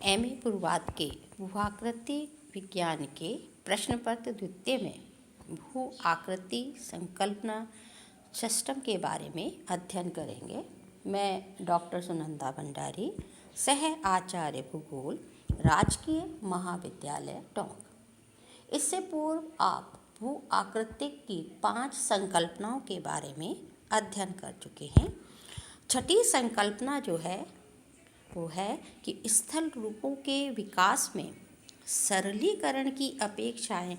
MA. पूर्वाध के भू-आकृति विज्ञान के प्रश्न पत्र द्वितीय में भू आकृति संकल्पना सिस्टम के बारे में अध्ययन करेंगे। मैं डॉक्टर सुनंदा भंडारी, सह आचार्य भूगोल, राजकीय महाविद्यालय टोंक। इससे पूर्व आप भू आकृति की 5 संकल्पनाओं के बारे में अध्ययन कर चुके हैं। छठी संकल्पना जो है वो है कि स्थल रूपों के विकास में सरलीकरण की अपेक्षाएं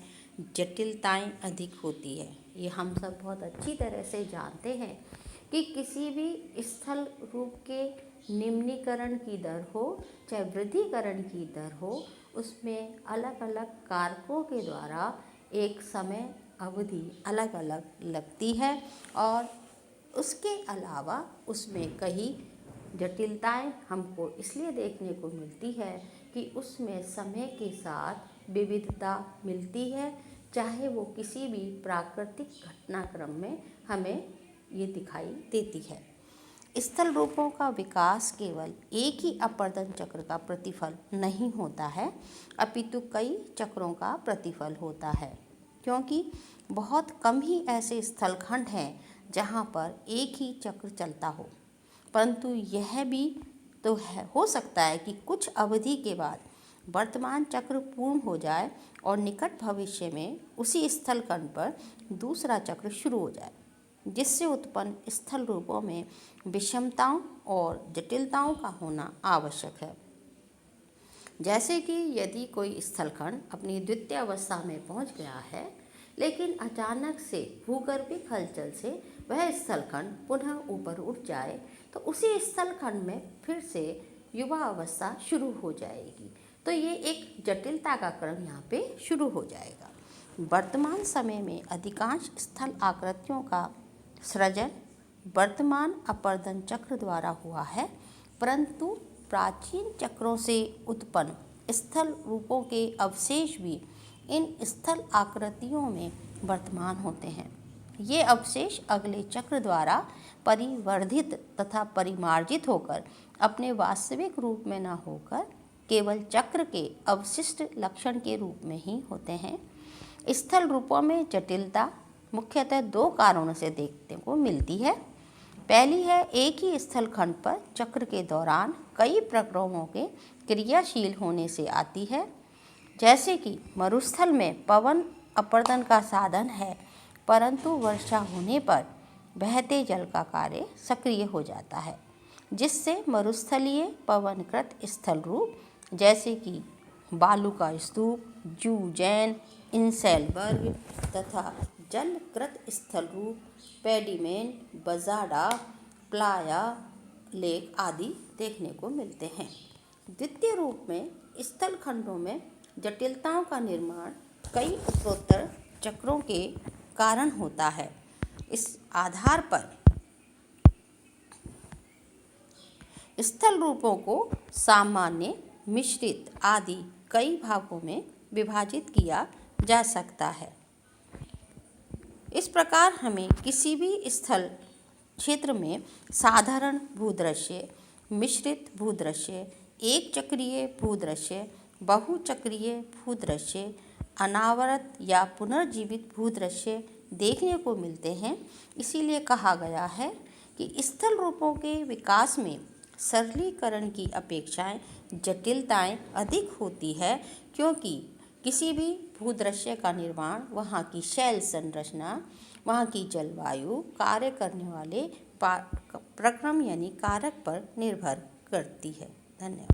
जटिलताएं अधिक होती है। ये हम सब बहुत अच्छी तरह से जानते हैं कि किसी भी स्थल रूप के निम्नीकरण की दर हो चाहे वृद्धिकरण की दर हो, उसमें अलग अलग कारकों के द्वारा एक समय अवधि अलग अलग लगती है और उसके अलावा उसमें कई जटिलताएं हमको इसलिए देखने को मिलती है कि उसमें समय के साथ विविधता मिलती है, चाहे वो किसी भी प्राकृतिक घटनाक्रम में हमें ये दिखाई देती है। स्थल रूपों का विकास केवल एक ही अपर्दन चक्र का प्रतिफल नहीं होता है, अपितु कई चक्रों का प्रतिफल होता है, क्योंकि बहुत कम ही ऐसे स्थलखंड हैं जहाँ पर एक ही चक्र चलता हो। परंतु यह भी तो हो सकता है कि कुछ अवधि के बाद वर्तमान चक्र पूर्ण हो जाए और निकट भविष्य में उसी स्थलखंड पर दूसरा चक्र शुरू हो जाए, जिससे उत्पन्न स्थल रूपों में विषमताओं और जटिलताओं का होना आवश्यक है। जैसे कि यदि कोई स्थलखंड अपनी द्वितीय अवस्था में पहुंच गया है, लेकिन अचानक से भूगर्भिक हलचल से वह स्थलखंड पुनः ऊपर उठ जाए, तो उसी स्थलखंड में फिर से युवा अवस्था शुरू हो जाएगी। तो ये एक जटिलता का क्रम यहाँ पे शुरू हो जाएगा। वर्तमान समय में अधिकांश स्थल आकृतियों का सृजन वर्तमान अपर्दन चक्र द्वारा हुआ है, परंतु प्राचीन चक्रों से उत्पन्न स्थल रूपों के अवशेष भी इन स्थल आकृतियों में वर्तमान होते हैं। ये अवशेष अगले चक्र द्वारा परिवर्धित तथा परिमार्जित होकर अपने वास्तविक रूप में न होकर केवल चक्र के अवशिष्ट लक्षण के रूप में ही होते हैं। स्थल रूपों में जटिलता मुख्यतः 2 कारणों से देखने को मिलती है। पहली है एक ही स्थलखंड पर चक्र के दौरान कई प्रक्रमों के क्रियाशील होने से आती है। जैसे कि मरुस्थल में पवन अपर्दन का साधन है, परंतु वर्षा होने पर बहते जल का कार्य सक्रिय हो जाता है, जिससे मरुस्थलीय पवनकृत स्थल रूप जैसे कि बालू का स्तूप, जू-जैन, इंसैलबर्ग तथा जलकृत स्थल रूप पेडिमेंट, बजाडा, प्लाया लेक आदि देखने को मिलते हैं। द्वितीय रूप में स्थलखंडों में जटिलताओं का निर्माण कई उत्तरोत्तर चक्रों के कारण होता है। इस आधार पर स्थल रूपों को सामान्य, मिश्रित आदि कई भागों में विभाजित किया जा सकता है। इस प्रकार हमें किसी भी स्थल क्षेत्र में साधारण भूदृश्य, मिश्रित भूदृश्य, एक चक्रीय भूदृश्य, बहुचक्रीय भूदृश्य, अनावृत या पुनर्जीवित भूदृश्य देखने को मिलते हैं। इसीलिए कहा गया है कि स्थल रूपों के विकास में सरलीकरण की अपेक्षाएं जटिलताएं अधिक होती है, क्योंकि किसी भी भूदृश्य का निर्माण वहाँ की शैल संरचना, वहाँ की जलवायु, कार्य करने वाले प्रक्रम यानी कारक पर निर्भर करती है। धन्यवाद।